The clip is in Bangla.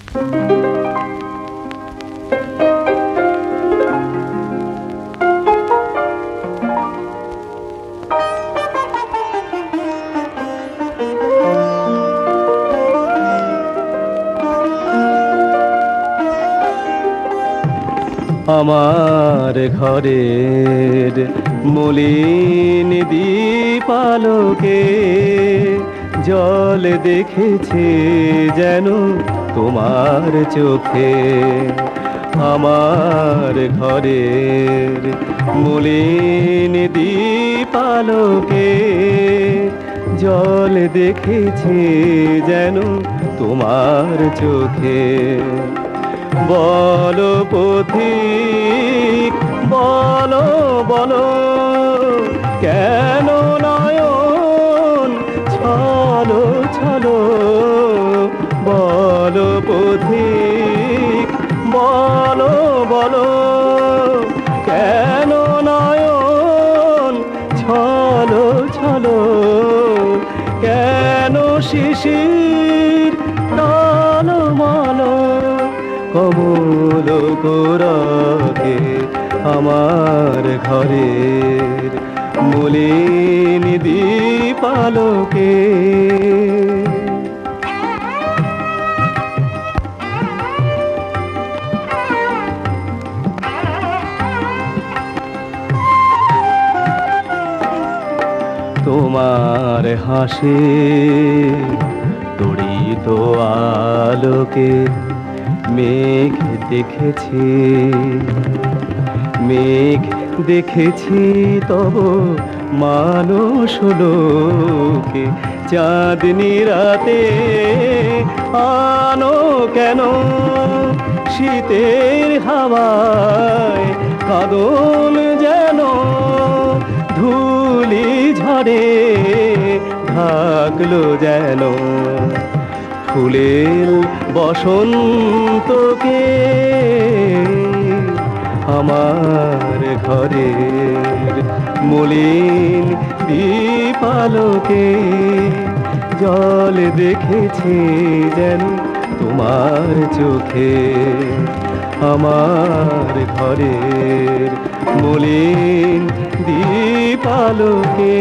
আমার ঘরের মলিন দীপালোকে জল দেখেছে যেন তোমার চোখে। আমার ঘরের মলিন দীপালোকে জল দেখেছে যেন তোমার চোখে। বলো পথিক বলো বলো কেন নয়ন ছলো ছলো। বলো পথিক বলো বলো কেন নয়ন ছলো ছলো। কেন শিশির টলমলো কমল কোরাকে আমার ঘরের মলিন দীপালোকে। তোমার হাসি তড়িত আলোকে মেঘ দেখেছি, মেঘ দেখেছি তব মানস লোকে। চাঁদনি রাতে আনো কেন শীতের হাওয়ায় কাঁদন যেন ধুলি ঝড়ে ঢাকলো যেন। ফুলের বসন্তকে আমার ঘরের মলিন দীপালোকে জল দেখেছি যেন তোমার চোখে। আমার ঘরের মলিন দীপালোকে।